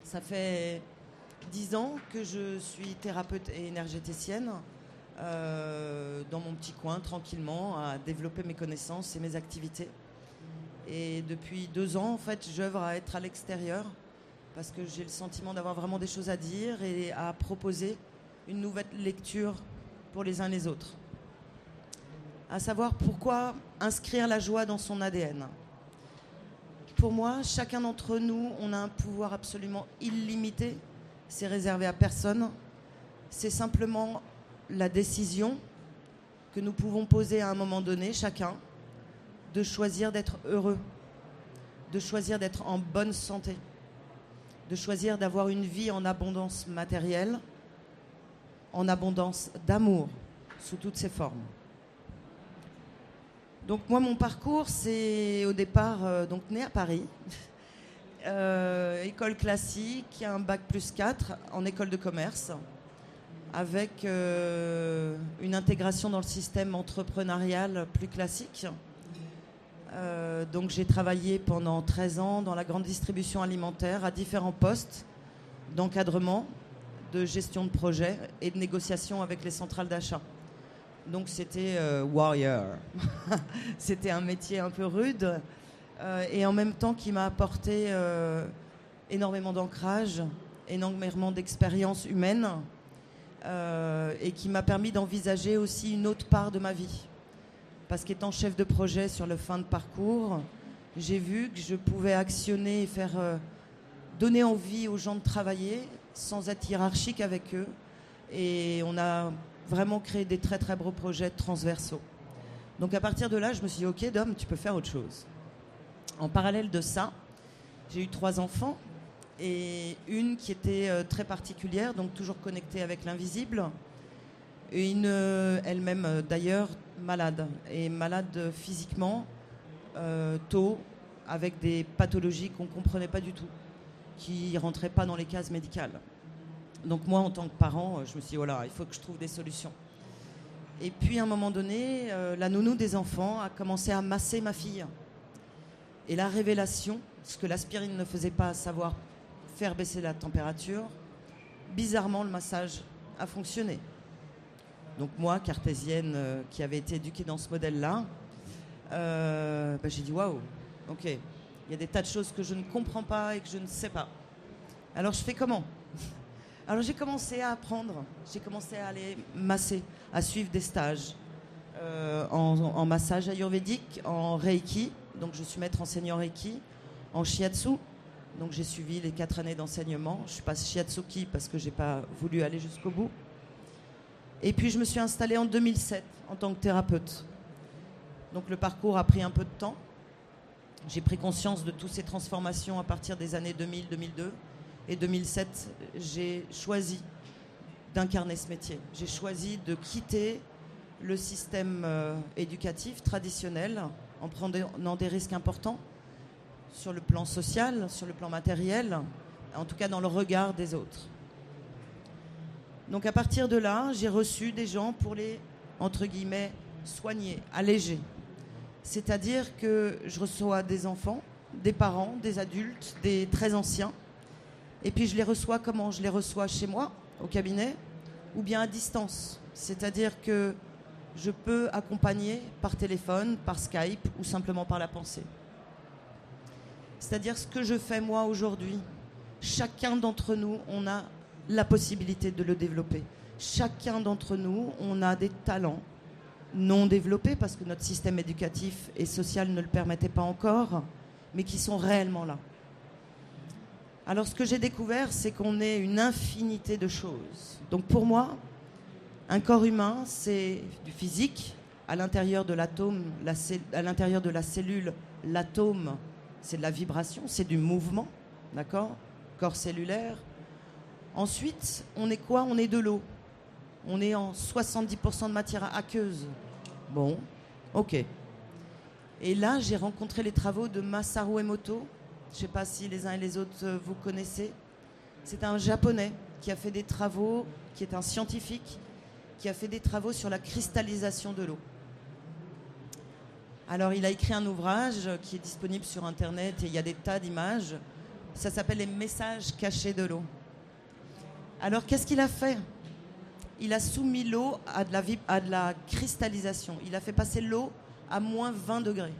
Ça fait 10 ans que je suis thérapeute et énergéticienne dans mon petit coin, tranquillement, à développer mes connaissances et mes activités. Et depuis 2 ans, en fait, j'œuvre à être à l'extérieur parce que j'ai le sentiment d'avoir vraiment des choses à dire et à proposer une nouvelle lecture pour les uns les autres. À savoir pourquoi inscrire la joie dans son ADN. Pour moi, chacun d'entre nous, on a un pouvoir absolument illimité. C'est réservé à personne. C'est simplement la décision que nous pouvons poser à un moment donné, chacun, de choisir d'être heureux, de choisir d'être en bonne santé, de choisir d'avoir une vie en abondance matérielle, en abondance d'amour, sous toutes ses formes. Donc moi, mon parcours, c'est au départ donc né à Paris, école classique, un bac +4 en école de commerce, avec une intégration dans le système entrepreneurial plus classique. Donc j'ai travaillé pendant 13 ans dans la grande distribution alimentaire à différents postes d'encadrement, de gestion de projet et de négociation avec les centrales d'achat. Donc c'était warrior. C'était un métier un peu rude et en même temps qui m'a apporté énormément d'ancrage, énormément d'expérience humaine et qui m'a permis d'envisager aussi une autre part de ma vie. Parce qu'étant chef de projet sur le fin de parcours, j'ai vu que je pouvais actionner et faire donner envie aux gens de travailler sans être hiérarchique avec eux. Et on a vraiment créé des très très beaux projets transversaux. Donc à partir de là, je me suis dit, ok Dom, tu peux faire autre chose. En parallèle de ça, j'ai eu 3 enfants et une qui était très particulière, donc toujours connectée avec l'invisible. Et une elle-même d'ailleurs malade, et malade physiquement, tôt, avec des pathologies qu'on ne comprenait pas du tout, qui ne rentraient pas dans les cases médicales. Donc moi, en tant que parent, je me suis dit, voilà, il faut que je trouve des solutions. Et puis, à un moment donné, la nounou des enfants a commencé à masser ma fille. Et la révélation, ce que l'aspirine ne faisait pas, à savoir faire baisser la température, bizarrement, le massage a fonctionné. Donc moi, cartésienne, qui avait été éduquée dans ce modèle-là, j'ai dit, waouh, ok, il y a des tas de choses que je ne comprends pas et que je ne sais pas. Alors, je fais comment ? Alors j'ai commencé à apprendre, j'ai commencé à aller masser, à suivre des stages en massage ayurvédique, en reiki, donc je suis maître enseignant reiki, en shiatsu, donc j'ai suivi les 4 années d'enseignement. Je suis pas shiatsuki parce que j'ai pas voulu aller jusqu'au bout. Et puis je me suis installée en 2007 en tant que thérapeute. Donc le parcours a pris un peu de temps. J'ai pris conscience de toutes ces transformations à partir des années 2000-2002. Et 2007, j'ai choisi d'incarner ce métier. J'ai choisi de quitter le système éducatif traditionnel en prenant des risques importants sur le plan social, sur le plan matériel, en tout cas dans le regard des autres. Donc à partir de là, j'ai reçu des gens pour les, entre guillemets, soigner, alléger. C'est-à-dire que je reçois des enfants, des parents, des adultes, des très anciens. Et puis je les reçois comment ? Je les reçois chez moi, au cabinet, ou bien à distance. C'est-à-dire que je peux accompagner par téléphone, par Skype ou simplement par la pensée. C'est-à-dire ce que je fais moi aujourd'hui, chacun d'entre nous, on a la possibilité de le développer. Chacun d'entre nous, on a des talents non développés parce que notre système éducatif et social ne le permettait pas encore, mais qui sont réellement là. Alors ce que j'ai découvert, c'est qu'on est une infinité de choses. Donc pour moi, un corps humain, c'est du physique. À l'intérieur de l'atome, à l'intérieur de la cellule, l'atome, c'est de la vibration, c'est du mouvement, d'accord ? Corps cellulaire. Ensuite, on est quoi ? On est de l'eau. On est en 70% de matière aqueuse. Bon, ok. Et là, j'ai rencontré les travaux de Masaru Emoto. Je ne sais pas si les uns et les autres vous connaissez. C'est un Japonais qui a fait des travaux, qui est un scientifique, qui a fait des travaux sur la cristallisation de l'eau. Alors, il a écrit un ouvrage qui est disponible sur Internet et il y a des tas d'images. Ça s'appelle les messages cachés de l'eau. Alors, qu'est-ce qu'il a fait? Il a soumis l'eau à de la cristallisation. Il a fait passer l'eau à moins 20 degrés.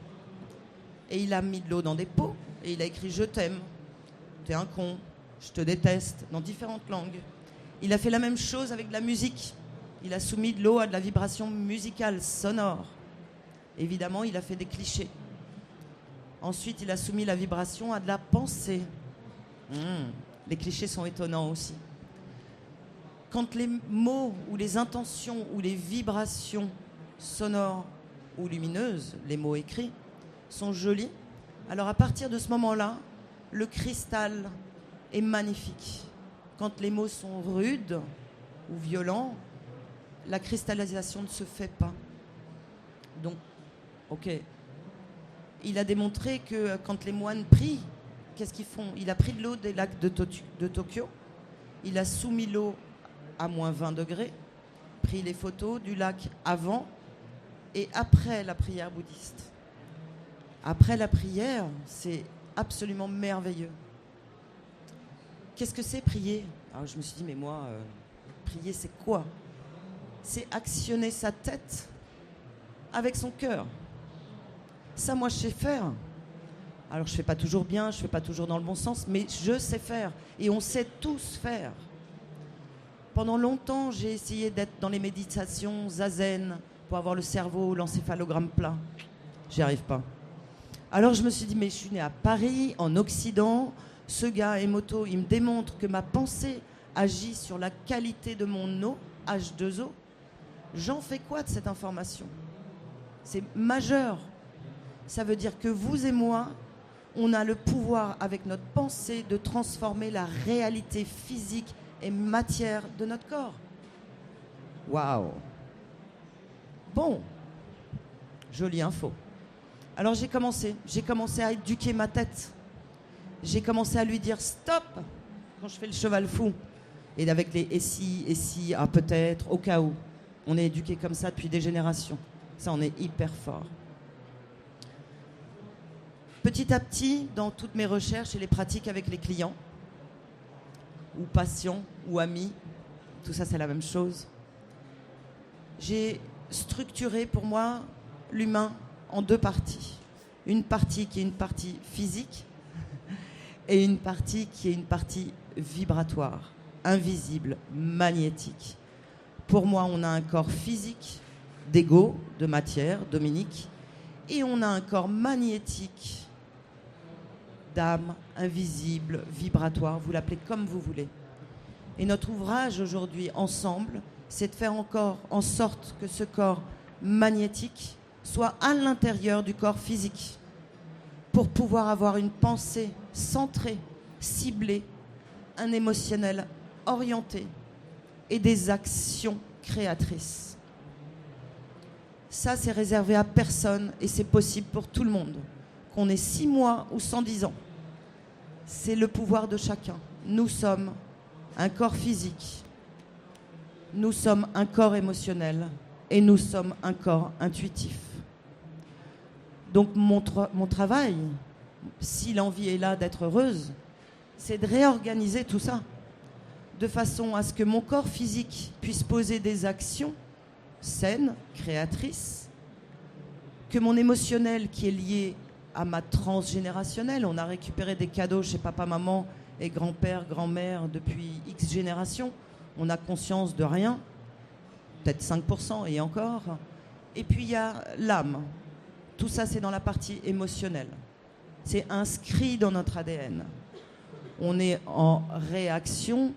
Et il a mis de l'eau dans des pots et il a écrit « Je t'aime »,« T'es un con »,« Je te déteste » dans différentes langues. Il a fait la même chose avec de la musique. Il a soumis de l'eau à de la vibration musicale, sonore. Évidemment, il a fait des clichés. Ensuite, il a soumis la vibration à de la pensée. Les clichés sont étonnants aussi. Quand les mots ou les intentions ou les vibrations sonores ou lumineuses, les mots écrits, sont jolis, alors à partir de ce moment-là, le cristal est magnifique. Quand les mots sont rudes ou violents, la cristallisation ne se fait pas. Donc, ok. Il a démontré que quand les moines prient, qu'est-ce qu'ils font? Il a pris de l'eau des lacs de Tokyo, il a soumis l'eau à moins 20 degrés, pris les photos du lac avant et après la prière bouddhiste. Après la prière, c'est absolument merveilleux. Qu'est-ce que c'est prier? Alors je me suis dit, mais moi, prier c'est quoi? C'est actionner sa tête avec son cœur. Ça, moi, je sais faire. Alors je ne fais pas toujours bien, je ne fais pas toujours dans le bon sens, mais je sais faire. Et on sait tous faire. Pendant longtemps, j'ai essayé d'être dans les méditations zazen pour avoir le cerveau, l'encéphalogramme plat. J'y arrive pas. Alors je me suis dit, mais je suis née à Paris, en Occident. Ce gars, Emoto, il me démontre que ma pensée agit sur la qualité de mon eau, H2O. J'en fais quoi de cette information? C'est majeur. Ça veut dire que vous et moi, on a le pouvoir, avec notre pensée, de transformer la réalité physique et matière de notre corps. Waouh! Bon, jolie info. Alors j'ai commencé à éduquer ma tête. J'ai commencé à lui dire stop quand je fais le cheval fou. Et avec les et si, ah peut-être, au cas où. On est éduqué comme ça depuis des générations. Ça, on est hyper fort. Petit à petit, dans toutes mes recherches et les pratiques avec les clients, ou patients, ou amis, tout ça c'est la même chose, j'ai structuré pour moi l'humain en deux parties. Une partie qui est une partie physique et une partie qui est une partie vibratoire, invisible, magnétique. Pour moi, on a un corps physique, d'ego, de matière, Dominique, et on a un corps magnétique, d'âme, invisible, vibratoire, vous l'appelez comme vous voulez. Et notre ouvrage aujourd'hui, ensemble, c'est de faire encore en sorte que ce corps magnétique soit à l'intérieur du corps physique pour pouvoir avoir une pensée centrée, ciblée, un émotionnel orienté et des actions créatrices. Ça, c'est réservé à personne et c'est possible pour tout le monde. Qu'on ait 6 mois ou 110 ans. C'est le pouvoir de chacun. Nous sommes un corps physique. Nous sommes un corps émotionnel et nous sommes un corps intuitif. Donc mon travail, si l'envie est là d'être heureuse, c'est de réorganiser tout ça de façon à ce que mon corps physique puisse poser des actions saines, créatrices, que mon émotionnel qui est lié à ma transgénérationnelle, on a récupéré des cadeaux chez papa, maman et grand-père, grand-mère depuis X générations, on a conscience de rien, peut-être 5% et encore. Et puis il y a l'âme. Tout ça, c'est dans la partie émotionnelle. C'est inscrit dans notre ADN. On est en réaction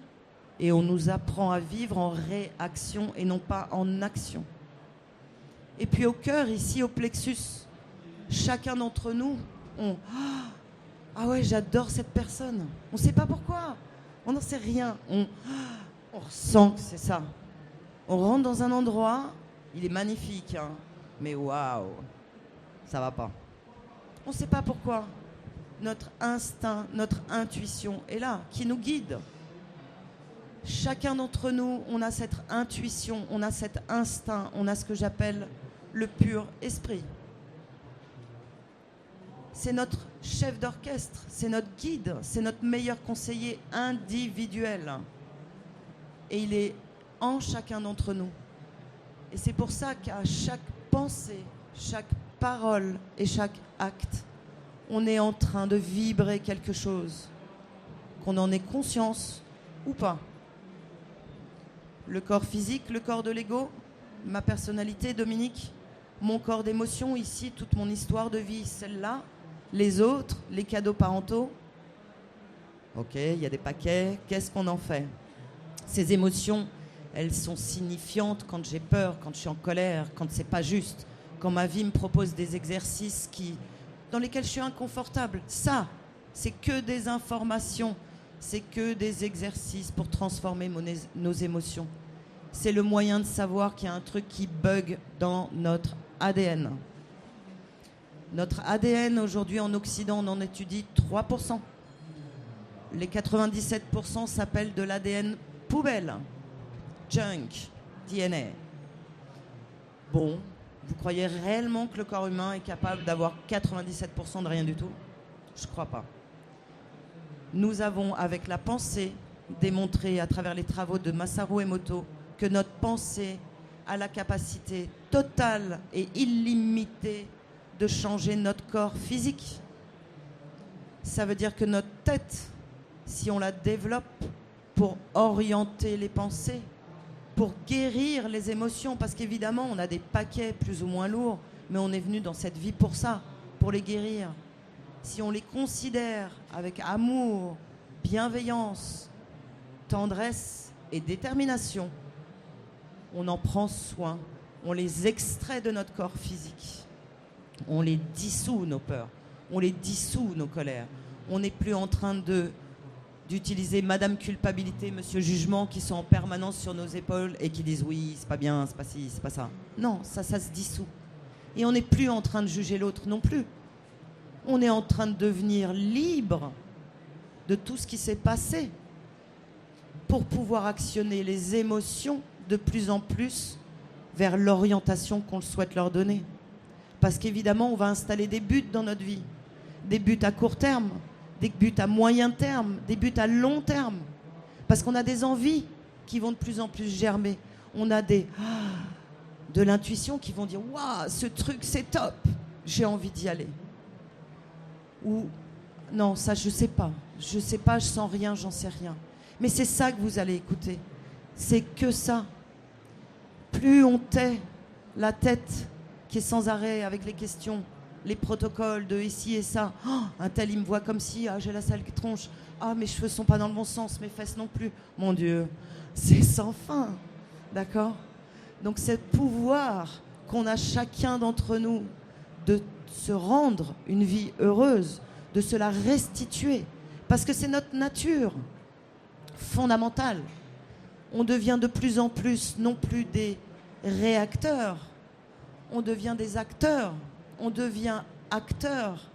et on nous apprend à vivre en réaction et non pas en action. Et puis au cœur, ici, au plexus, chacun d'entre nous, ah ouais, j'adore cette personne. On ne sait pas pourquoi. On n'en sait rien. On ressent que c'est ça. On rentre dans un endroit, il est magnifique, hein, mais waouh, ça va pas. On ne sait pas pourquoi. Notre instinct, notre intuition est là, qui nous guide. Chacun d'entre nous, on a cette intuition, on a cet instinct, on a ce que j'appelle le pur esprit. C'est notre chef d'orchestre, c'est notre guide, c'est notre meilleur conseiller individuel. Et il est en chacun d'entre nous. Et c'est pour ça qu'à chaque pensée, chaque parole et chaque acte, on est en train de vibrer quelque chose, qu'on en ait conscience ou pas. Le corps physique, le corps de l'ego, ma personnalité, Dominique, mon corps d'émotion, ici, toute mon histoire de vie, celle-là, les autres, les cadeaux parentaux. Ok, il y a des paquets, qu'est-ce qu'on en fait? Ces émotions, elles sont signifiantes quand j'ai peur, quand je suis en colère, quand c'est pas juste, quand ma vie me propose des exercices dans lesquels je suis inconfortable. Ça, c'est que des informations, c'est que des exercices pour transformer nos émotions. C'est le moyen de savoir qu'il y a un truc qui bug dans notre ADN. Notre ADN, aujourd'hui en Occident, on en étudie 3%. Les 97% s'appellent de l'ADN poubelle. Junk, DNA. Bon, vous croyez réellement que le corps humain est capable d'avoir 97% de rien du tout? Je ne crois pas. Nous avons, avec la pensée, démontré à travers les travaux de Masaru Emoto que notre pensée a la capacité totale et illimitée de changer notre corps physique. Ça veut dire que notre tête, si on la développe pour orienter les pensées, pour guérir les émotions, parce qu'évidemment, on a des paquets plus ou moins lourds, mais on est venu dans cette vie pour ça, pour les guérir. Si on les considère avec amour, bienveillance, tendresse et détermination, on en prend soin, on les extrait de notre corps physique, on les dissout, nos peurs, on les dissout, nos colères. On n'est plus en train d'utiliser Madame Culpabilité, Monsieur Jugement, qui sont en permanence sur nos épaules et qui disent oui, c'est pas bien, c'est pas ci, c'est pas ça. Non, ça se dissout. Et on n'est plus en train de juger l'autre non plus. On est en train de devenir libre de tout ce qui s'est passé pour pouvoir actionner les émotions de plus en plus vers l'orientation qu'on souhaite leur donner. Parce qu'évidemment, on va installer des buts dans notre vie. Des buts à court terme, des buts à moyen terme, des buts à long terme. Parce qu'on a des envies qui vont de plus en plus germer. On a de l'intuition qui vont dire « Waouh, ce truc, c'est top, j'ai envie d'y aller. » Ou « Non, ça, je sais pas, je sens rien, j'en sais rien. » Mais c'est ça que vous allez écouter. C'est que ça. Plus on tait la tête qui est sans arrêt avec les questions, les protocoles de ici et ça. Oh, un tel, il me voit comme si, j'ai la sale tronche. Mes cheveux sont pas dans le bon sens, mes fesses non plus. Mon Dieu, c'est sans fin. D'accord? Donc, ce pouvoir qu'on a chacun d'entre nous de se rendre une vie heureuse, de se la restituer, parce que c'est notre nature fondamentale. On devient de plus en plus non plus des réacteurs, on devient des acteurs, on devient acteur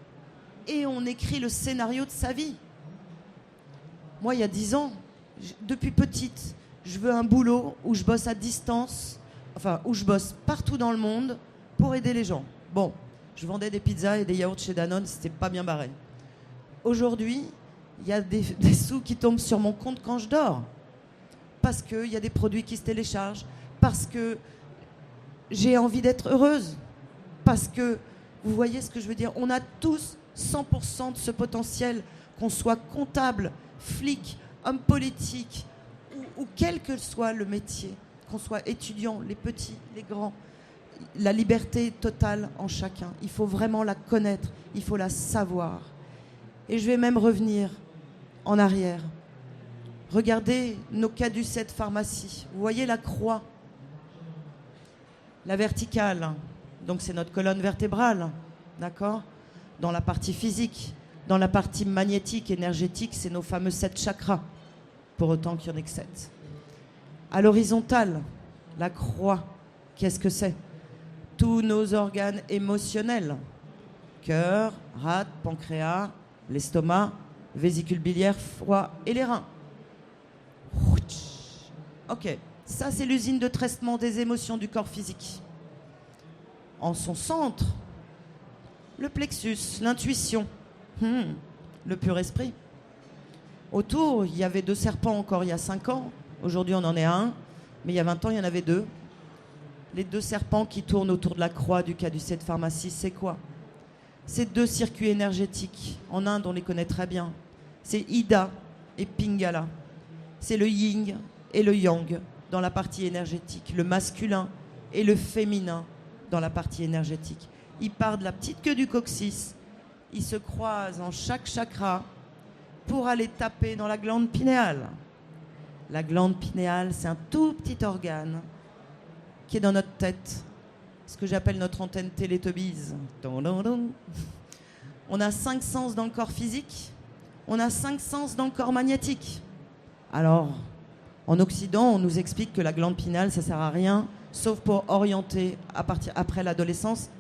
et on écrit le scénario de sa vie. Moi, il y a 10 ans, depuis petite, je veux un boulot où je bosse à distance, enfin, où je bosse partout dans le monde pour aider les gens. Bon, je vendais des pizzas et des yaourts chez Danone, c'était pas bien barré. Aujourd'hui, il y a des sous qui tombent sur mon compte quand je dors. Parce qu'il y a des produits qui se téléchargent, parce que j'ai envie d'être heureuse, parce que, vous voyez ce que je veux dire, on a tous 100% de ce potentiel, qu'on soit comptable, flic, homme politique, ou quel que soit le métier, qu'on soit étudiant, les petits, les grands, la liberté totale en chacun. Il faut vraiment la connaître, il faut la savoir. Et je vais même revenir en arrière. Regardez nos caducées de pharmacie. Vous voyez la croix, la verticale, donc c'est notre colonne vertébrale, d'accord? Dans la partie physique, dans la partie magnétique, énergétique, c'est nos fameux 7 chakras, pour autant qu'il y en ait que 7. À l'horizontale, la croix, qu'est-ce que c'est? Tous nos organes émotionnels, cœur, rate, pancréas, l'estomac, vésicule biliaire, foie et les reins. Ok, ça c'est l'usine de traitement des émotions du corps physique. En son centre, le plexus, l'intuition, Le pur esprit. Autour, il y avait 2 serpents encore il y a 5 ans. Aujourd'hui, on en est à 1. Mais il y a 20 ans, il y en avait 2. Les 2 serpents qui tournent autour de la croix du caducée de pharmacie, c'est quoi? C'est 2 circuits énergétiques. En Inde, on les connaît très bien. C'est Ida et Pingala. C'est le yin et le yang dans la partie énergétique. Le masculin et le féminin dans la partie énergétique. Ils partent de la petite queue du coccyx. Ils se croisent en chaque chakra pour aller taper dans la glande pinéale. La glande pinéale, c'est un tout petit organe qui est dans notre tête, ce que j'appelle notre antenne Télétubbies. On a 5 sens dans le corps physique, on a 5 sens dans le corps magnétique. Alors, en Occident, on nous explique que la glande pinéale, ça sert à rien, sauf pour orienter après l'adolescence.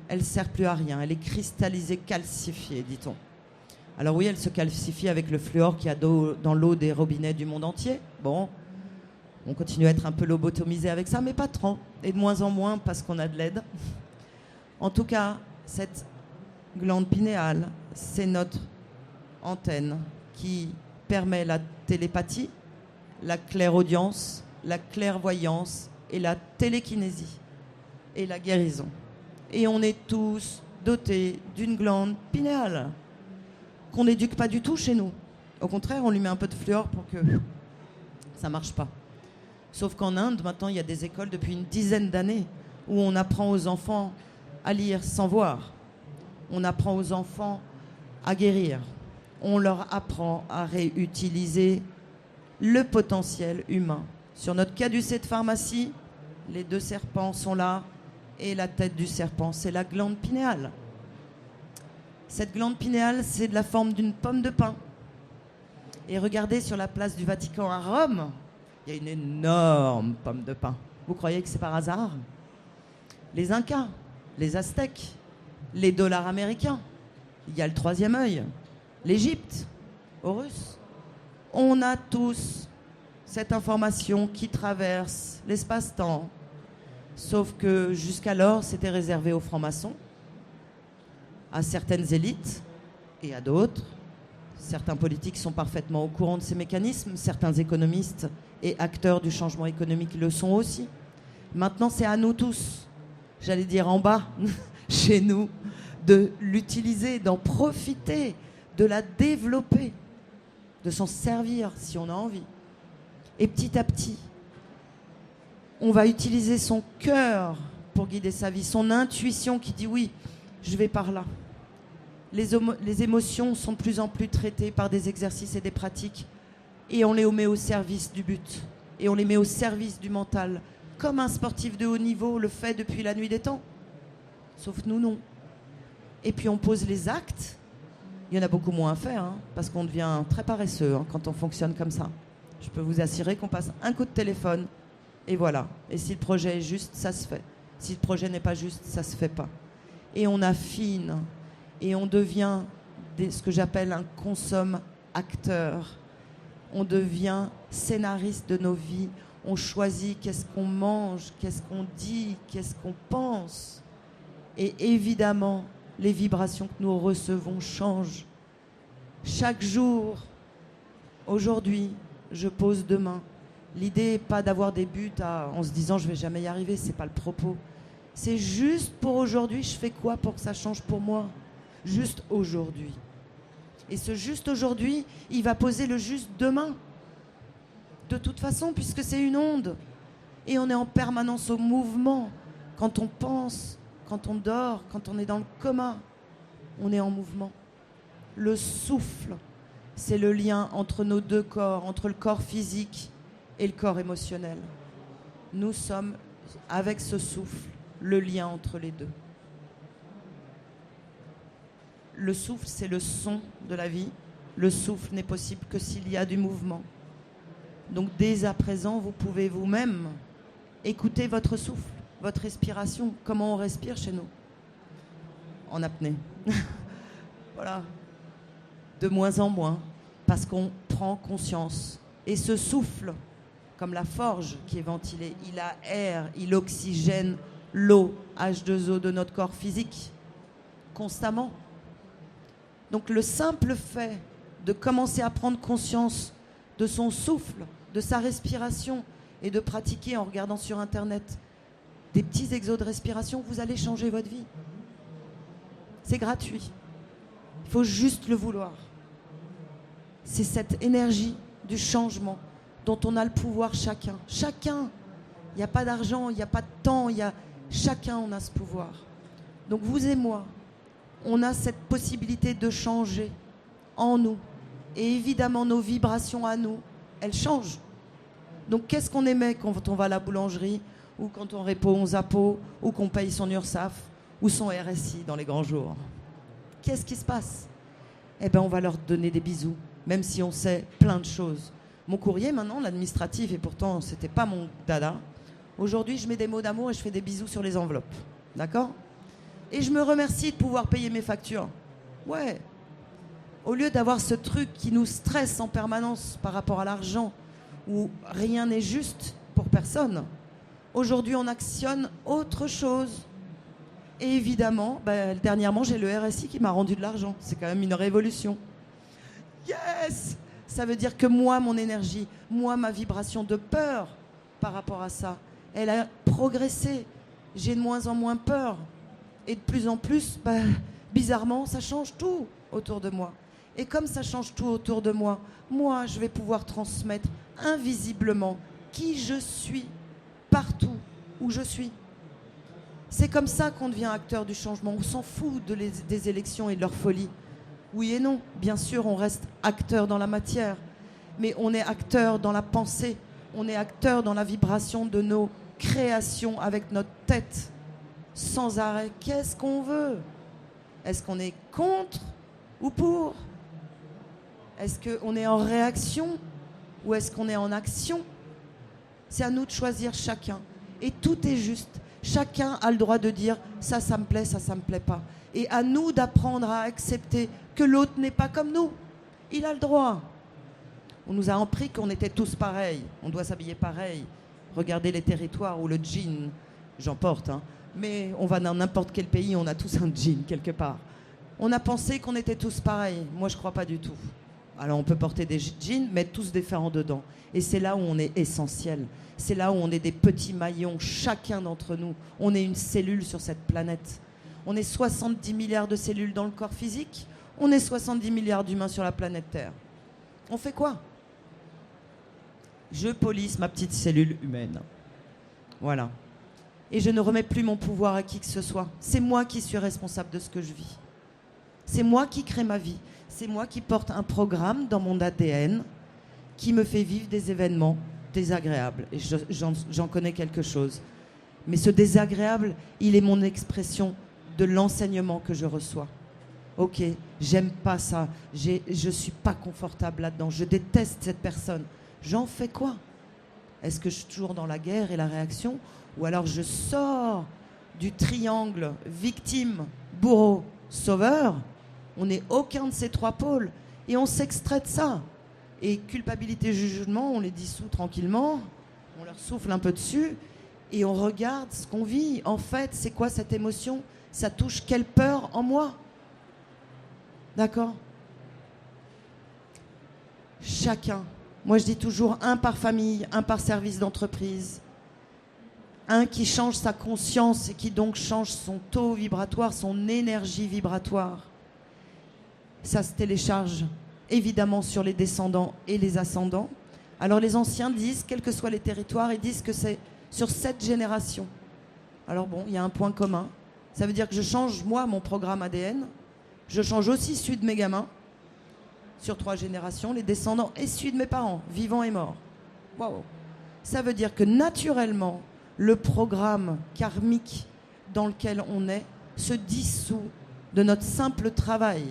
Elle ne sert plus à rien, elle est cristallisée, calcifiée, dit-on. Alors oui, elle se calcifie avec le fluor qu'il y a dans l'eau des robinets du monde entier. Bon, on continue à être un peu lobotomisé avec ça, mais pas trop. Et de moins en moins parce qu'on a de l'aide. En tout cas, cette glande pinéale, c'est notre antenne qui permet la télépathie, la clairaudience, la clairvoyance et la télékinésie et la guérison. Et on est tous dotés d'une glande pinéale qu'on n'éduque pas du tout chez nous. Au contraire, on lui met un peu de fluor pour que ça ne marche pas. Sauf qu'en Inde, maintenant, il y a des écoles depuis une dizaine d'années où on apprend aux enfants à lire sans voir. On apprend aux enfants à guérir. On leur apprend à réutiliser le potentiel humain. Sur notre caducée de pharmacie, les 2 serpents sont là et la tête du serpent, c'est la glande pinéale. Cette glande pinéale, c'est de la forme d'une pomme de pin. Et regardez sur la place du Vatican à Rome, il y a une énorme pomme de pin. Vous croyez que c'est par hasard? Les Incas, les Aztèques, les dollars américains, il y a le 3e œil, l'Égypte, Horus. On a tous cette information qui traverse l'espace-temps. Sauf que jusqu'alors, c'était réservé aux francs-maçons, à certaines élites et à d'autres. Certains politiques sont parfaitement au courant de ces mécanismes, certains économistes et acteurs du changement économique le sont aussi. Maintenant, c'est à nous tous, j'allais dire en bas, chez nous, de l'utiliser, d'en profiter, de la développer, de s'en servir si on a envie. Et petit à petit, on va utiliser son cœur pour guider sa vie, son intuition qui dit oui, je vais par là. Les émotions sont de plus en plus traitées par des exercices et des pratiques et on les met au service du but et on les met au service du mental, comme un sportif de haut niveau le fait depuis la nuit des temps. Sauf nous, non. Et puis on pose les actes. Il y en a beaucoup moins à faire, parce qu'on devient très paresseux quand on fonctionne comme ça. Je peux vous assurer qu'on passe un coup de téléphone et voilà. Et si le projet est juste, ça se fait. Si le projet n'est pas juste, ça se fait pas. Et on affine et on devient ce que j'appelle un consomme-acteur. On devient scénariste de nos vies. On choisit qu'est-ce qu'on mange, qu'est-ce qu'on dit, qu'est-ce qu'on pense. Et évidemment, les vibrations que nous recevons changent. Chaque jour, aujourd'hui, je pose demain. L'idée n'est pas d'avoir des buts en se disant je ne vais jamais y arriver, ce n'est pas le propos. C'est juste pour aujourd'hui, je fais quoi pour que ça change pour moi? Juste aujourd'hui. Et ce juste aujourd'hui, il va poser le juste demain. De toute façon, puisque c'est une onde. Et on est en permanence au mouvement. Quand on pense, quand on dort, quand on est dans le coma, on est en mouvement. Le souffle, c'est le lien entre nos 2 corps, entre le corps physique et le corps émotionnel. Nous sommes, avec ce souffle, le lien entre les 2. Le souffle, c'est le son de la vie. Le souffle n'est possible que s'il y a du mouvement. Donc dès à présent, vous pouvez vous-même écouter votre souffle, votre respiration, comment on respire chez nous. En apnée. Voilà. De moins en moins, parce qu'on prend conscience. Et ce souffle, comme la forge qui est ventilée, il aère, il oxygène l'eau, H2O de notre corps physique, constamment. Donc le simple fait de commencer à prendre conscience de son souffle, de sa respiration et de pratiquer en regardant sur Internet des petits exos de respiration, vous allez changer votre vie. C'est gratuit. Il faut juste le vouloir. C'est cette énergie du changement dont on a le pouvoir chacun. Chacun. Il n'y a pas d'argent, il n'y a pas de temps, chacun on a ce pouvoir. Donc vous et moi, on a cette possibilité de changer en nous. Et évidemment, nos vibrations à nous, elles changent. Donc qu'est-ce qu'on émet quand on va à la boulangerie, ou quand on répond aux impôts, ou qu'on paye son URSSAF, ou son RSI dans les grands jours? Qu'est-ce qui se passe? Eh bien, on va leur donner des bisous, même si on sait plein de choses. Mon courrier, maintenant, l'administratif, et pourtant, c'était pas mon dada. Aujourd'hui, je mets des mots d'amour et je fais des bisous sur les enveloppes. D'accord? Et je me remercie de pouvoir payer mes factures. Ouais. Au lieu d'avoir ce truc qui nous stresse en permanence par rapport à l'argent, où rien n'est juste pour personne, aujourd'hui, on actionne autre chose. Et évidemment, dernièrement, j'ai le RSI qui m'a rendu de l'argent. C'est quand même une révolution. Yes! Ça veut dire que moi, mon énergie, moi, ma vibration de peur par rapport à ça, elle a progressé. J'ai de moins en moins peur. Et de plus en plus, bizarrement, ça change tout autour de moi. Et comme ça change tout autour de moi, moi, je vais pouvoir transmettre invisiblement qui je suis partout où je suis. C'est comme ça qu'on devient acteur du changement. On s'en fout des élections et de leur folie. Oui et non. Bien sûr, on reste acteur dans la matière. Mais on est acteur dans la pensée. On est acteur dans la vibration de nos créations avec notre tête. Sans arrêt. Qu'est-ce qu'on veut? Est-ce qu'on est contre ou pour? Est-ce qu'on est en réaction ou est-ce qu'on est en action? C'est à nous de choisir chacun. Et tout est juste. Chacun a le droit de dire ça me plaît, ça me plaît pas. Et à nous d'apprendre à accepter que l'autre n'est pas comme nous. Il a le droit. On nous a appris qu'on était tous pareils. On doit s'habiller pareil. Regardez les territoires où le jean, j'en porte, hein. Mais on va dans n'importe quel pays, on a tous un jean quelque part. On a pensé qu'on était tous pareils. Moi, je crois pas du tout. Alors, on peut porter des jeans, mais tous différents dedans. Et c'est là où on est essentiel. C'est là où on est des petits maillons, chacun d'entre nous. On est une cellule sur cette planète. On est 70 milliards de cellules dans le corps physique. On est 70 milliards d'humains sur la planète Terre. On fait quoi? Je police ma petite cellule humaine. Voilà. Et je ne remets plus mon pouvoir à qui que ce soit. C'est moi qui suis responsable de ce que je vis. C'est moi qui crée ma vie. C'est moi qui porte un programme dans mon ADN qui me fait vivre des événements désagréables. Et j'en connais quelque chose. Mais ce désagréable, il est mon expression de l'enseignement que je reçois. Ok, j'aime pas ça. Je suis pas confortable là-dedans. Je déteste cette personne. J'en fais quoi? Est-ce que je suis toujours dans la guerre et la réaction? Ou alors je sors du triangle victime, bourreau, sauveur? On n'est aucun de ces trois pôles. Et on s'extrait de ça. Et culpabilité, jugement, on les dissout tranquillement. On leur souffle un peu dessus. Et on regarde ce qu'on vit. En fait, c'est quoi cette émotion? Ça touche quelle peur en moi? D'accord? Chacun. Moi, je dis toujours un par famille, un par service d'entreprise. Un qui change sa conscience et qui donc change son taux vibratoire, son énergie vibratoire. Ça se télécharge évidemment sur les descendants et les ascendants. Alors les anciens disent, quels que soient les territoires, ils disent que c'est sur 7 générations. Alors bon, il y a un point commun. Ça veut dire que je change, moi, mon programme ADN. Je change aussi celui de mes gamins, sur 3 générations, les descendants et celui de mes parents, vivants et morts. Waouh! Ça veut dire que naturellement, le programme karmique dans lequel on est se dissout de notre simple travail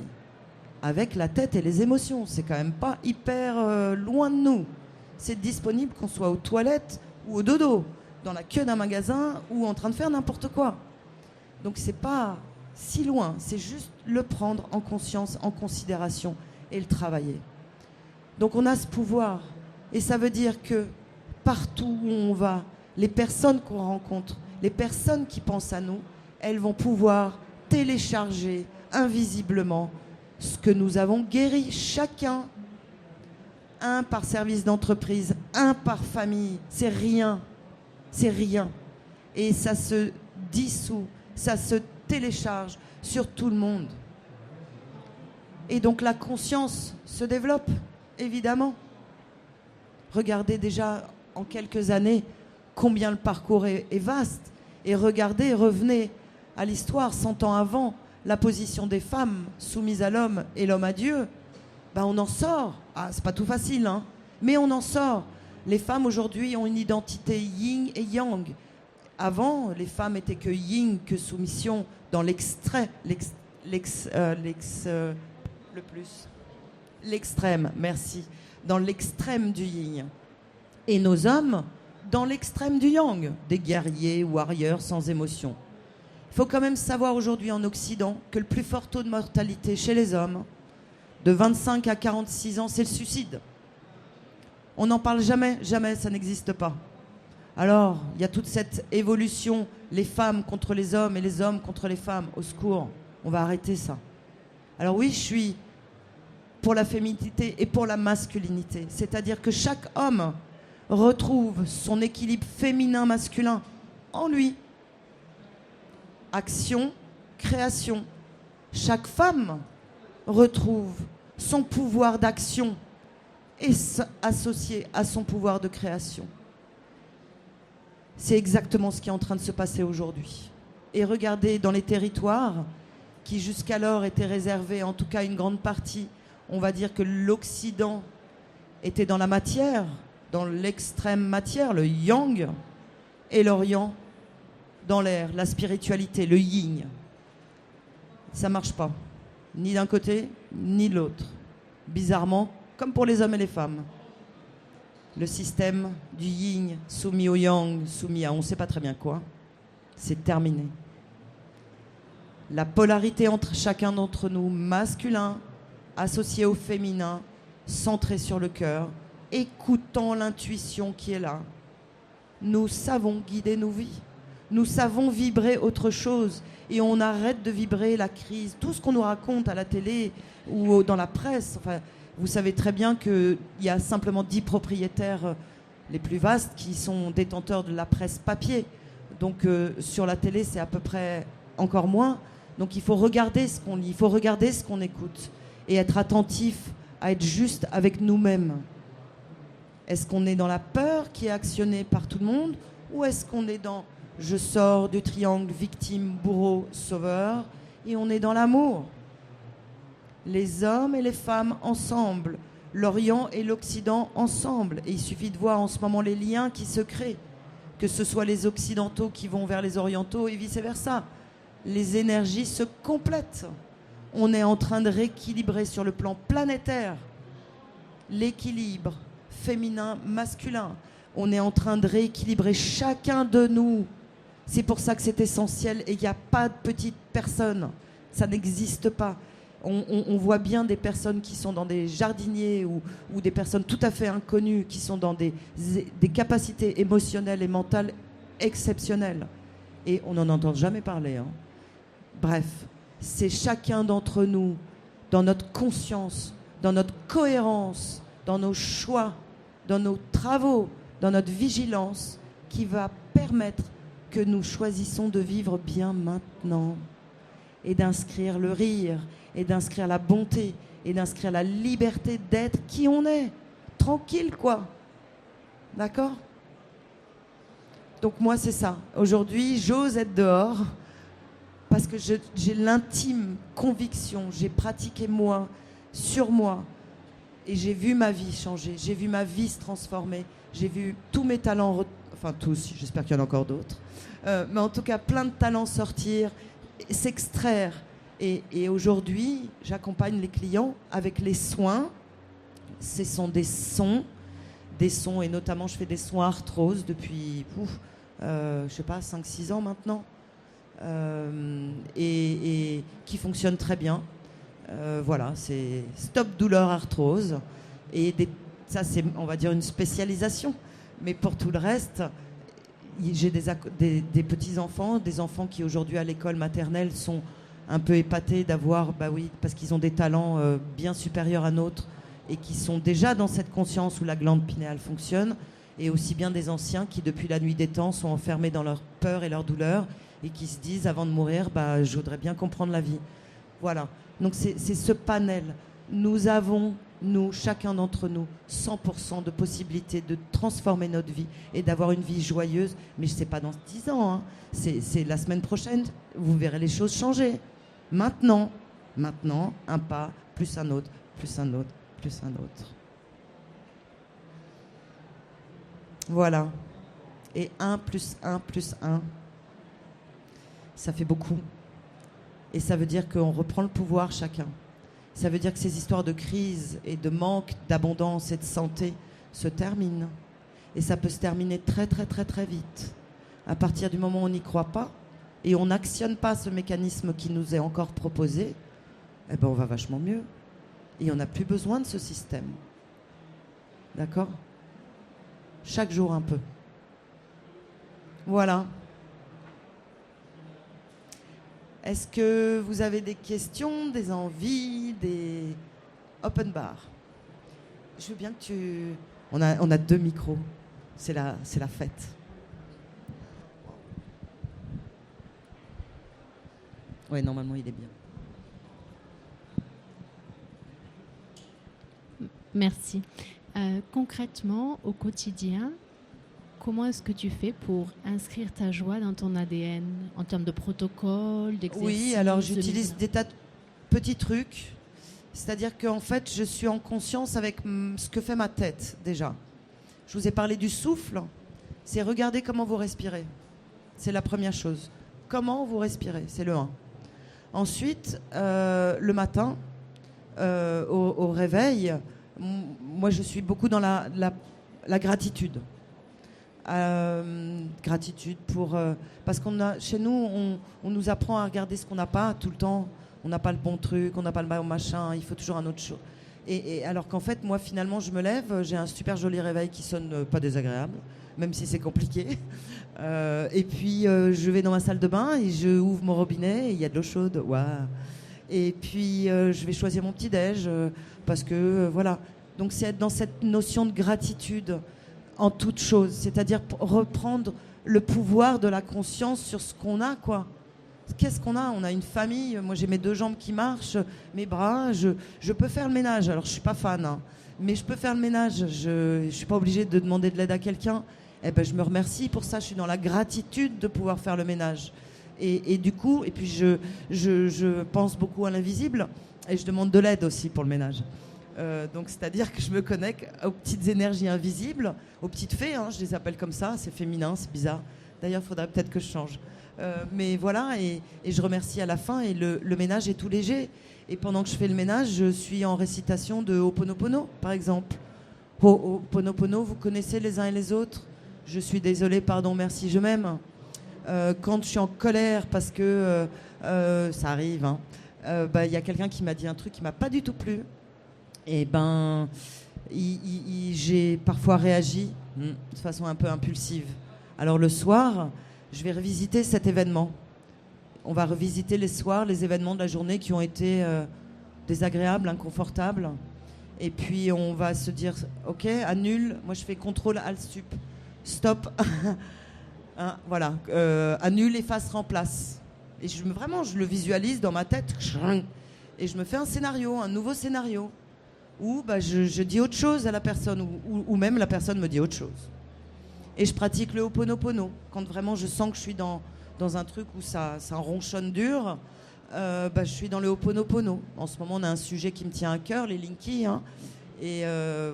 avec la tête et les émotions. C'est quand même pas hyper loin de nous. C'est disponible qu'on soit aux toilettes ou au dodo, dans la queue d'un magasin ou en train de faire n'importe quoi. Donc c'est pas si loin, c'est juste le prendre en conscience, en considération et le travailler. Donc on a ce pouvoir et ça veut dire que partout où on va, les personnes qu'on rencontre, les personnes qui pensent à nous, elles vont pouvoir télécharger invisiblement ce que nous avons guéri, chacun, un par service d'entreprise, un par famille, c'est rien. C'est rien. Et ça se dissout, ça se télécharge sur tout le monde. Et donc la conscience se développe, évidemment. Regardez déjà en quelques années combien le parcours est vaste. Et regardez, revenez à l'histoire, 100 ans avant, la position des femmes soumises à l'homme et l'homme à Dieu. Ben on en sort. Ah, c'est pas tout facile, hein, mais on en sort. Les femmes aujourd'hui ont une identité yin et yang. Avant, les femmes étaient que yin, que soumission, dans l'extrême, l'extrême, merci, dans l'extrême du yin. Et nos hommes, dans l'extrême du yang, des guerriers, warriors sans émotion. Il faut quand même savoir aujourd'hui en Occident que le plus fort taux de mortalité chez les hommes, de 25 à 46 ans, c'est le suicide. On n'en parle jamais, jamais, ça n'existe pas. Alors, il y a toute cette évolution, les femmes contre les hommes et les hommes contre les femmes. Au secours, on va arrêter ça. Alors oui, je suis pour la féminité et pour la masculinité. C'est-à-dire que chaque homme retrouve son équilibre féminin-masculin en lui. Action, création. Chaque femme retrouve son pouvoir d'action et associé à son pouvoir de création. C'est exactement ce qui est en train de se passer aujourd'hui. Et regardez dans les territoires qui jusqu'alors étaient réservés, en tout cas une grande partie, on va dire que l'Occident était dans la matière, dans l'extrême matière, le yang, et l'Orient dans l'air, la spiritualité, le yin. Ça ne marche pas, ni d'un côté, ni de l'autre. Bizarrement, comme pour les hommes et les femmes. Le système du yin soumis au yang, soumis à on ne sait pas très bien quoi, c'est terminé. La polarité entre chacun d'entre nous, masculin, associé au féminin, centré sur le cœur, écoutant l'intuition qui est là. Nous savons guider nos vies. Nous savons vibrer autre chose. Et on arrête de vibrer la crise. Tout ce qu'on nous raconte à la télé ou dans la presse, enfin, vous savez très bien qu'il y a simplement 10 propriétaires les plus vastes qui sont détenteurs de la presse papier. Donc sur la télé, c'est à peu près encore moins. Donc il faut regarder ce qu'on lit, il faut regarder ce qu'on écoute et être attentif à être juste avec nous-mêmes. Est-ce qu'on est dans la peur qui est actionnée par tout le monde ou est-ce qu'on est dans je sors du triangle victime, bourreau, sauveur et on est dans l'amour? Les hommes et les femmes ensemble, l'Orient et l'Occident ensemble. Et il suffit de voir en ce moment les liens qui se créent, que ce soit les Occidentaux qui vont vers les Orientaux et vice-versa. Les énergies se complètent. On est en train de rééquilibrer sur le plan planétaire l'équilibre féminin-masculin. On est en train de rééquilibrer chacun de nous. C'est pour ça que c'est essentiel et il n'y a pas de petite personne. Ça n'existe pas. On voit bien des personnes qui sont dans des jardiniers ou des personnes tout à fait inconnues qui sont dans des capacités émotionnelles et mentales exceptionnelles. Et on n'en entend jamais parler. Hein. Bref, c'est chacun d'entre nous, dans notre conscience, dans notre cohérence, dans nos choix, dans nos travaux, dans notre vigilance, qui va permettre que nous choisissons de vivre bien maintenant et d'inscrire le rire et d'inscrire la bonté et d'inscrire la liberté d'être qui on est. Tranquille, quoi. D'accord ? Donc moi, c'est ça. Aujourd'hui, j'ose être dehors parce que j'ai l'intime conviction, j'ai pratiqué moi, sur moi, et j'ai vu ma vie changer, j'ai vu ma vie se transformer, j'ai vu tous mes talents, enfin tous, j'espère qu'il y en a encore d'autres, mais en tout cas plein de talents sortir, s'extraire. Et aujourd'hui, j'accompagne les clients avec les soins. Ce sont des sons, et notamment je fais des soins arthrose depuis, je sais pas, 5-6 ans maintenant, et qui fonctionnent très bien. Voilà, c'est stop douleur arthrose. Et ça, c'est, on va dire, une spécialisation. Mais pour tout le reste, j'ai des petits-enfants, des enfants qui aujourd'hui à l'école maternelle sont un peu épatés d'avoir, bah oui, parce qu'ils ont des talents bien supérieurs à nôtres et qui sont déjà dans cette conscience où la glande pinéale fonctionne, et aussi bien des anciens qui, depuis la nuit des temps, sont enfermés dans leur peur et leur douleur et qui se disent, avant de mourir, bah, je voudrais bien comprendre la vie. Voilà. Donc c'est ce panel. Nous avons, nous, chacun d'entre nous, 100% de possibilité de transformer notre vie et d'avoir une vie joyeuse. Mais ce n'est pas dans 10 ans, hein. C'est la semaine prochaine. Vous verrez les choses changer. Maintenant, un pas, plus un autre, plus un autre, plus un autre. Voilà. Et 1 plus 1 plus 1, ça fait beaucoup. Et ça veut dire qu'on reprend le pouvoir chacun. Ça veut dire que ces histoires de crise et de manque d'abondance et de santé se terminent. Et ça peut se terminer très très très très vite. À partir du moment où on n'y croit pas et on n'actionne pas ce mécanisme qui nous est encore proposé, eh ben on va vachement mieux. Et on n'a plus besoin de ce système. D'accord ? Chaque jour un peu. Voilà. Est-ce que vous avez des questions, des envies, des open bar? Je veux bien que tu... On a 2 micros. C'est la fête. Oui, normalement, il est bien. Merci. Concrètement, au quotidien, comment est-ce que tu fais pour inscrire ta joie dans ton ADN en termes de protocole, d'exercice? Oui, alors j'utilise des tas de petits trucs. C'est-à-dire qu'en fait, je suis en conscience avec ce que fait ma tête, déjà. Je vous ai parlé du souffle. C'est regarder comment vous respirez. C'est la première chose. Comment vous respirez, c'est le 1. Ensuite, le matin, au réveil, moi je suis beaucoup dans la gratitude. Gratitude pour... parce chez nous, on nous apprend à regarder ce qu'on n'a pas tout le temps. On n'a pas le bon truc, on n'a pas le bon machin, il faut toujours un autre chose. Et alors qu'en fait, moi, finalement, je me lève, j'ai un super joli réveil qui sonne pas désagréable, même si c'est compliqué. Et puis, je vais dans ma salle de bain et je ouvre mon robinet et il y a de l'eau chaude. Waouh. Et puis, je vais choisir mon petit-déj parce que, voilà. Donc, c'est être dans cette notion de gratitude en toute chose, c'est-à-dire reprendre le pouvoir de la conscience sur ce qu'on a, quoi. Qu'est-ce qu'on a ? On a une famille, moi j'ai mes 2 jambes qui marchent, mes bras, je peux faire le ménage. Alors je suis pas fan, hein, mais je peux faire le ménage, je suis pas obligée de demander de l'aide à quelqu'un. Eh ben, je me remercie pour ça, je suis dans la gratitude de pouvoir faire le ménage. Et du coup, et puis je pense beaucoup à l'invisible et je demande de l'aide aussi pour le ménage. Donc c'est-à-dire que je me connecte aux petites énergies invisibles, aux petites fées, hein, je les appelle comme ça, c'est féminin, c'est bizarre. D'ailleurs, il faudrait peut-être que je change. Mais voilà, et je remercie à la fin, et le ménage est tout léger. Et pendant que je fais le ménage, je suis en récitation de Ho'oponopono, par exemple. Ho'oponopono, vous connaissez les uns et les autres ? Je suis désolée, pardon, merci, je m'aime. Quand je suis en colère, parce que ça arrive, hein, y a quelqu'un qui m'a dit un truc qui m'a pas du tout plu. Et j'ai parfois réagi de façon un peu impulsive. Alors le soir, je vais revisiter cet événement. On va revisiter les soirs, les événements de la journée qui ont été désagréables, inconfortables. Et puis on va se dire, ok, annule. Moi je fais contrôle alt sup. Stop. Hein, voilà. Annule, efface, remplace. Et je le visualise dans ma tête. Et je me fais un scénario, un nouveau scénario. Où je dis autre chose à la personne, ou même la personne me dit autre chose. Et je pratique le Ho'oponopono. Quand vraiment je sens que je suis dans un truc où ça ronchonne dur, je suis dans le Ho'oponopono. En ce moment, on a un sujet qui me tient à cœur, les Linky. Hein. Et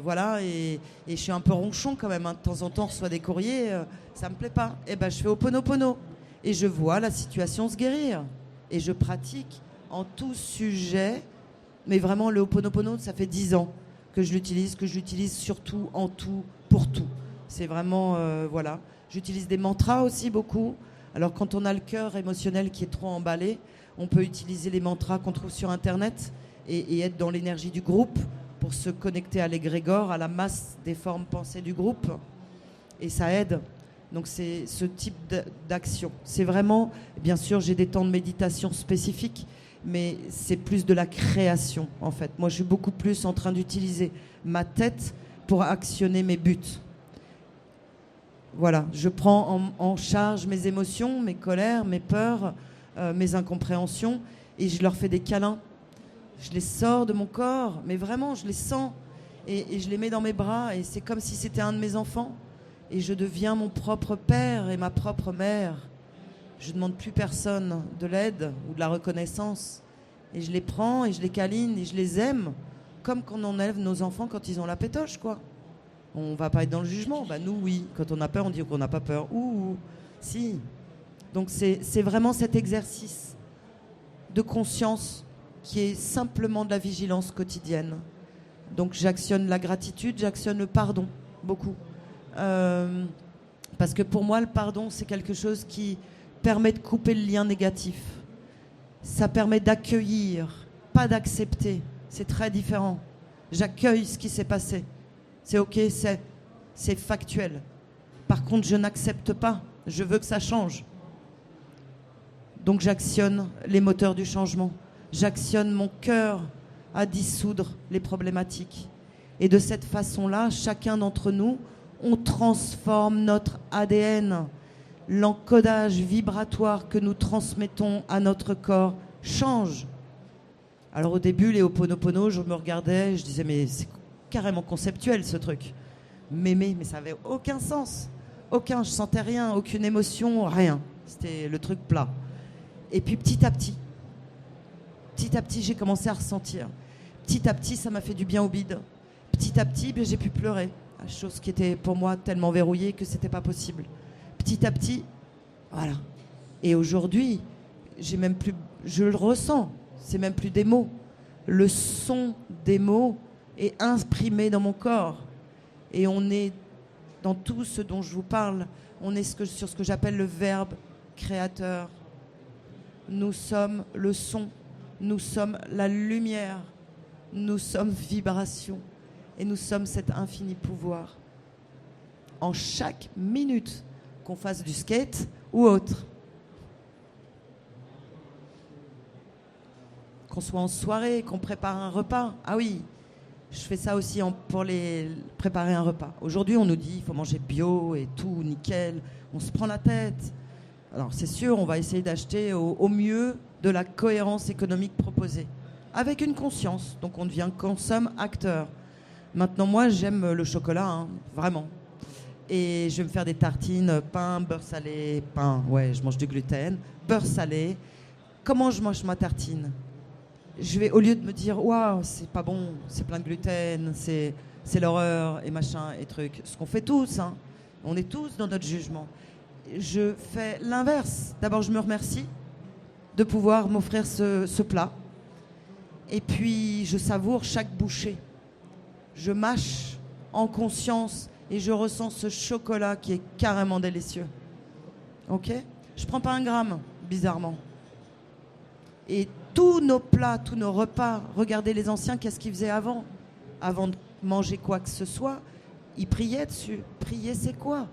voilà, et je suis un peu ronchon quand même. Hein. De temps en temps, on reçoit des courriers, ça me plaît pas. Et je fais Ho'oponopono. Et je vois la situation se guérir. Et je pratique en tout sujet. Mais vraiment, le Ho'oponopono, ça fait 10 ans que je l'utilise surtout en tout, pour tout. C'est vraiment, voilà. J'utilise des mantras aussi beaucoup. Alors, quand on a le cœur émotionnel qui est trop emballé, on peut utiliser les mantras qu'on trouve sur Internet et être dans l'énergie du groupe pour se connecter à l'égrégore, à la masse des formes pensées du groupe. Et ça aide. Donc, c'est ce type d'action. C'est vraiment, bien sûr, j'ai des temps de méditation spécifiques. mais c'est plus de la création, en fait. Moi, je suis beaucoup plus en train d'utiliser ma tête pour actionner mes buts. Voilà, je prends en charge mes émotions, mes colères, mes peurs, mes incompréhensions, et je leur fais des câlins. Je les sors de mon corps, mais vraiment, je les sens, et je les mets dans mes bras, et c'est comme si c'était un de mes enfants, et je deviens mon propre père et ma propre mère. Je ne demande plus personne de l'aide ou de la reconnaissance, et je les prends, et je les câline, et je les aime, comme quand on enlève nos enfants quand ils ont la pétoche, quoi. On va pas être dans le jugement. Bah nous, oui. Quand on a peur, on dit qu'on n'a pas peur. Si. Donc c'est vraiment cet exercice de conscience qui est simplement de la vigilance quotidienne. Donc j'actionne la gratitude, j'actionne le pardon, beaucoup. Parce que pour moi, le pardon, c'est quelque chose qui permet de couper le lien négatif. Ça permet d'accueillir, pas d'accepter. C'est très différent. J'accueille ce qui s'est passé. C'est ok, c'est factuel. Par contre, je n'accepte pas. Je veux que ça change. Donc j'actionne les moteurs du changement. J'actionne mon cœur à dissoudre les problématiques. Et de cette façon-là, chacun d'entre nous, on transforme notre ADN. L'encodage vibratoire que nous transmettons à notre corps change. Alors au début, les Ho'oponopono, je me regardais, je disais mais c'est carrément conceptuel ce truc. Mais ça avait aucun sens. Aucun, je sentais rien, aucune émotion, rien. C'était le truc plat. Et puis petit à petit, j'ai commencé à ressentir. Petit à petit, ça m'a fait du bien au bide. Petit à petit, j'ai pu pleurer. Chose qui était pour moi tellement verrouillée que c'était pas possible. Petit à petit, voilà. Et aujourd'hui, je le ressens. C'est même plus des mots. Le son des mots est imprimé dans mon corps. Et on est, dans tout ce dont je vous parle, on est sur ce que j'appelle le verbe créateur. Nous sommes le son, nous sommes la lumière, nous sommes vibration, et nous sommes cet infini pouvoir. En chaque minute, qu'on fasse du skate ou autre, qu'on soit en soirée, qu'on prépare un repas. Ah oui, je fais ça aussi pour préparer un repas. Aujourd'hui, on nous dit qu'il faut manger bio et tout, nickel. On se prend la tête. Alors, c'est sûr, on va essayer d'acheter au mieux de la cohérence économique proposée, avec une conscience. Donc, on devient consomme-acteur. Maintenant, moi, j'aime le chocolat, hein, vraiment. Et je vais me faire des tartines, pain, beurre salé, pain, ouais, je mange du gluten, beurre salé. Comment je mange ma tartine ? Je vais, au lieu de me dire, waouh, c'est pas bon, c'est plein de gluten, c'est l'horreur et machin et truc. Ce qu'on fait tous, hein. On est tous dans notre jugement. Je fais l'inverse. D'abord, je me remercie de pouvoir m'offrir ce plat. Et puis, je savoure chaque bouchée. Je mâche en conscience et je ressens ce chocolat qui est carrément délicieux. Ok ? Je prends pas un gramme, bizarrement. Et tous nos plats, tous nos repas, regardez les anciens, qu'est-ce qu'ils faisaient avant ? Avant de manger quoi que ce soit, ils priaient dessus. Prier, c'est quoi ?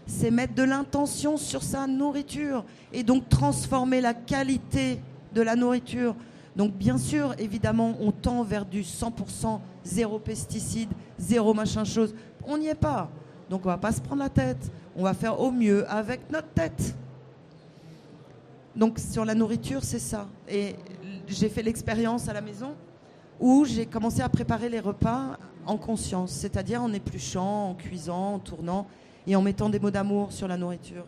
C'est mettre de l'intention sur sa nourriture et donc transformer la qualité de la nourriture. Donc bien sûr, évidemment, on tend vers du 100%, zéro pesticide, zéro machin chose. On n'y est pas. Donc on va pas se prendre la tête. On va faire au mieux avec notre tête. Donc sur la nourriture, c'est ça. Et j'ai fait l'expérience à la maison où j'ai commencé à préparer les repas en conscience, c'est-à-dire en épluchant, en cuisant, en tournant et en mettant des mots d'amour sur la nourriture,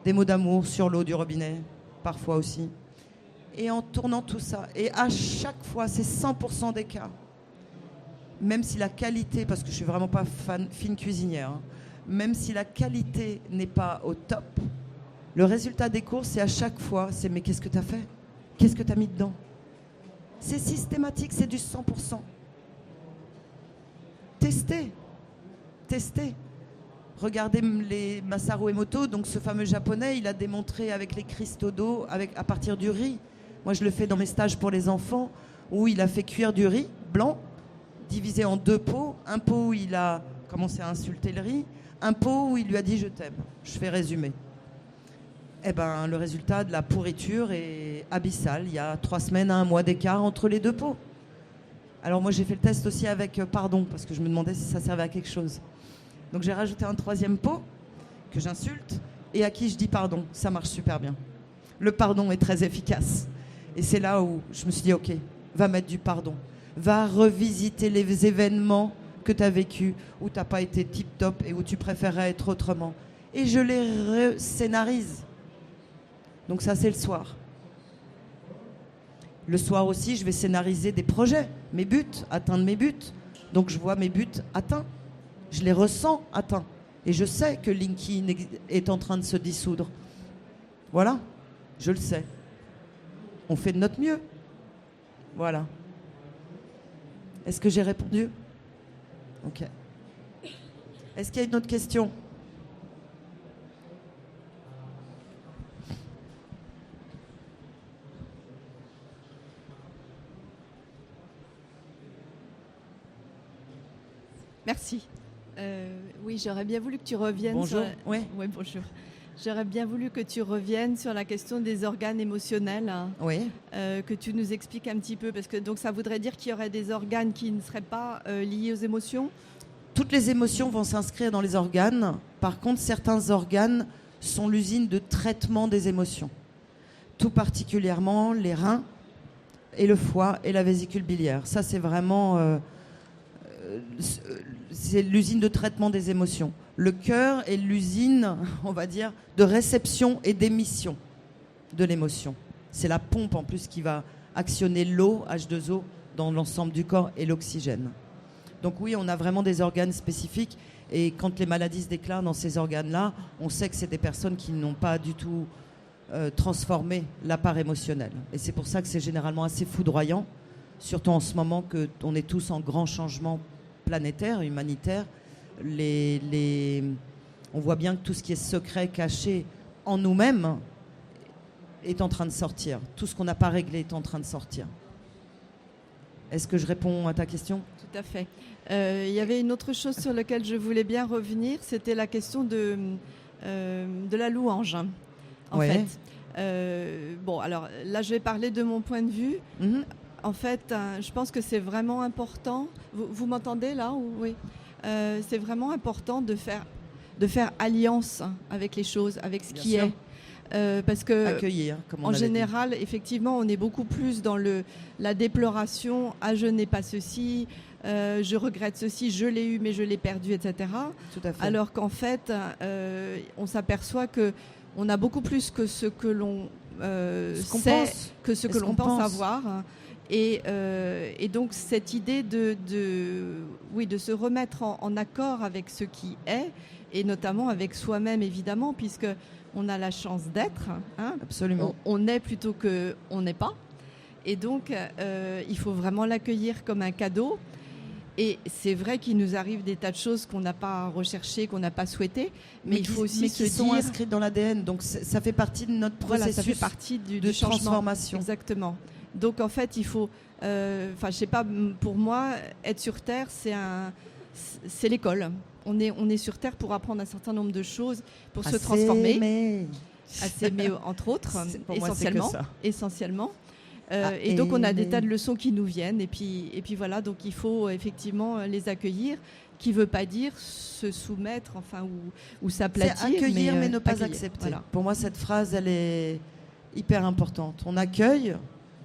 des mots d'amour sur l'eau du robinet, parfois aussi, et en tournant tout ça. Et à chaque fois, c'est 100% des cas, même si la qualité, parce que je suis vraiment pas fine cuisinière, hein, même si la qualité n'est pas au top, le résultat des courses, c'est à chaque fois, c'est mais qu'est-ce que tu as fait ? Qu'est-ce que tu as mis dedans ? C'est systématique, c'est du 100%. Testez. Regardez les Masaru Emoto, donc ce fameux japonais, il a démontré avec les cristaux d'eau, à partir du riz. Moi, je le fais dans mes stages pour les enfants, où il a fait cuire du riz blanc, divisé en 2 pots. Un pot où il a commencé à insulter le riz, un pot où il lui a dit « je t'aime ». Je fais résumer. Eh ben, le résultat de la pourriture est abyssal. Il y a 3 semaines à 1 mois d'écart entre les 2 pots. Alors moi, j'ai fait le test aussi avec pardon, parce que je me demandais si ça servait à quelque chose. Donc j'ai rajouté un 3e pot que j'insulte et à qui je dis pardon. Ça marche super bien. Le pardon est très efficace. Et c'est là où je me suis dit, ok, va mettre du pardon. Va revisiter les événements que tu as vécus, où tu n'as pas été tip-top et où tu préférais être autrement. Et je les scénarise. Donc ça, c'est le soir. Le soir aussi, je vais scénariser des projets, mes buts, atteindre mes buts. Donc je vois mes buts atteints. Je les ressens atteints. Et je sais que LinkedIn est en train de se dissoudre. Voilà, je le sais. On fait de notre mieux. Voilà. Est-ce que j'ai répondu ? Ok. Est-ce qu'il y a une autre question ? Merci. Oui, j'aurais bien voulu que tu reviennes. Bonjour. Oui. Ouais, bonjour. J'aurais bien voulu que tu reviennes sur la question des organes émotionnels. Oui. Que tu nous expliques un petit peu, parce que donc ça voudrait dire qu'il y aurait des organes qui ne seraient pas liés aux émotions. Toutes les émotions vont s'inscrire dans les organes. Par contre, certains organes sont l'usine de traitement des émotions. Tout particulièrement les reins et le foie et la vésicule biliaire. Ça, c'est vraiment c'est l'usine de traitement des émotions. Le cœur est l'usine, on va dire, de réception et d'émission de l'émotion. C'est la pompe en plus qui va actionner l'eau, H2O, dans l'ensemble du corps et l'oxygène. Donc oui, on a vraiment des organes spécifiques. Et quand les maladies se déclarent dans ces organes-là, on sait que c'est des personnes qui n'ont pas du tout transformé la part émotionnelle. Et c'est pour ça que c'est généralement assez foudroyant, surtout en ce moment qu'on est tous en grand changement planétaire, humanitaire. On voit bien que tout ce qui est secret, caché en nous-mêmes est en train de sortir. Tout ce qu'on n'a pas réglé est en train de sortir. Est-ce que je réponds à ta question ? Tout à fait. Il y avait une autre chose sur laquelle je voulais bien revenir, c'était la question de la louange, en ouais. fait. Bon, alors là, je vais parler de mon point de vue. Mm-hmm. En fait, je pense que c'est vraiment important. Vous m'entendez là ou... Oui. C'est vraiment important de faire alliance avec les choses, avec ce qui est. Parce que accueillir, comme on en avait général, effectivement, on est beaucoup plus dans la déploration. Ah, je n'ai pas ceci, je regrette ceci, je l'ai eu mais je l'ai perdu, etc. Tout à fait. Alors qu'en fait, on s'aperçoit que on a beaucoup plus que ce que l'on sait, que ce que l'on pense avoir. Et donc cette idée de se remettre en accord avec ce qui est, et notamment avec soi-même évidemment, puisque on a la chance d'être. Hein, absolument. On est plutôt qu'on n'est pas. Et donc il faut vraiment l'accueillir comme un cadeau. Et c'est vrai qu'il nous arrive des tas de choses qu'on n'a pas recherchées, qu'on n'a pas souhaitées, mais il faut aussi qui sont inscrites dans l'ADN. Donc ça fait partie de notre processus, ça fait partie du changement. Transformation. Exactement. Donc en fait, il faut, je sais pas, pour moi, être sur Terre, c'est l'école. On est sur Terre pour apprendre un certain nombre de choses, pour se transformer. À s'aimer, entre autres, essentiellement. Et donc on a des tas de leçons qui nous viennent. Et puis voilà, donc il faut effectivement les accueillir. Qui ne veut pas dire se soumettre, enfin, ou s'aplatir. C'est accueillir mais ne pas accepter. Voilà. Pour moi, cette phrase, elle est hyper importante. On accueille.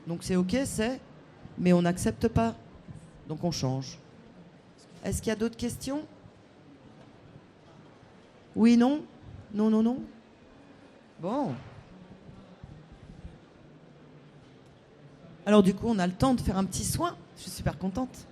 Donc c'est ok, mais on n'accepte pas. Donc on change. Est-ce qu'il y a d'autres questions ? Oui, non ? Non. Bon. Alors du coup, on a le temps de faire un petit soin. Je suis super contente.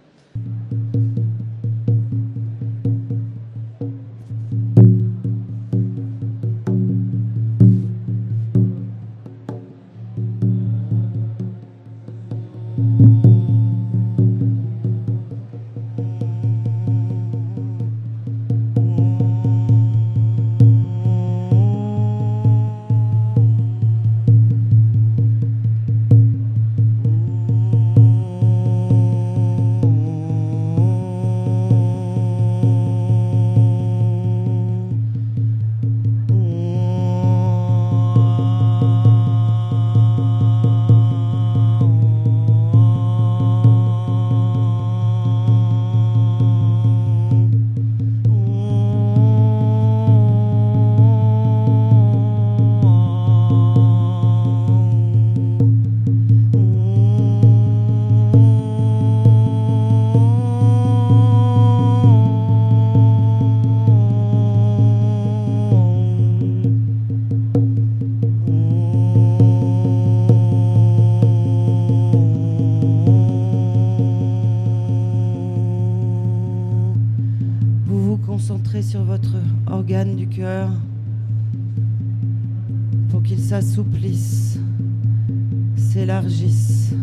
concentrer sur votre organe du cœur pour qu'il s'assouplisse, s'élargisse,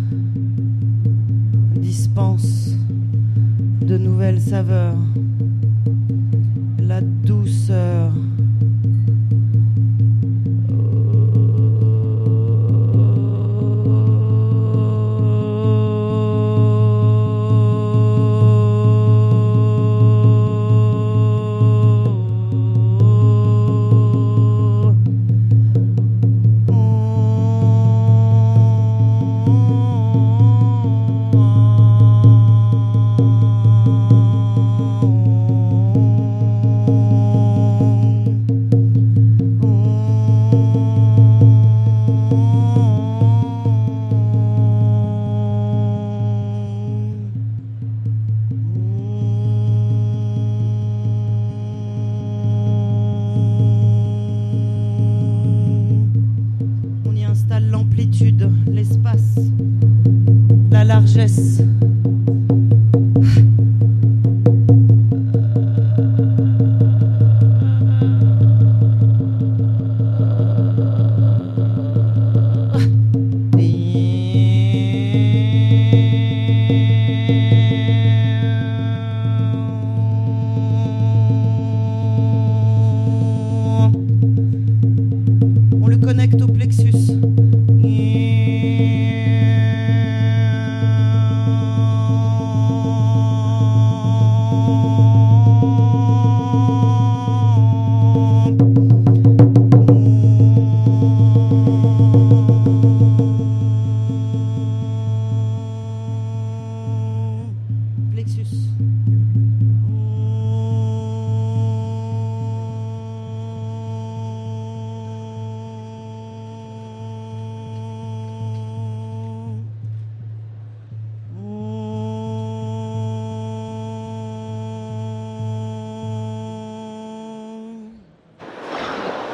dispense de nouvelles saveurs, la douceur. L'amplitude, l'espace, la largesse. On le connecte au plexus.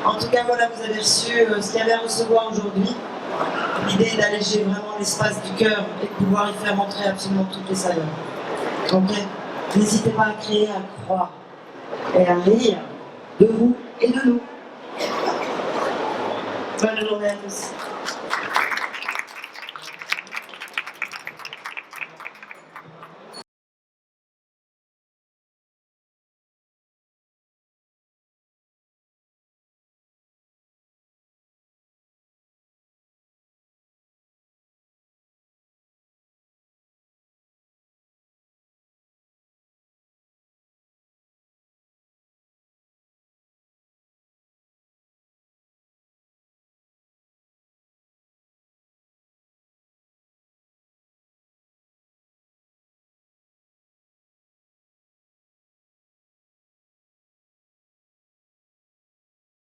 En tout cas, voilà, vous avez reçu ce qu'il y avait à recevoir aujourd'hui. L'idée d'alléger vraiment l'espace du cœur et de pouvoir y faire entrer absolument toutes les saveurs. Donc, n'hésitez pas à créer, à croire et à rire de vous et de nous. Bonne journée à tous.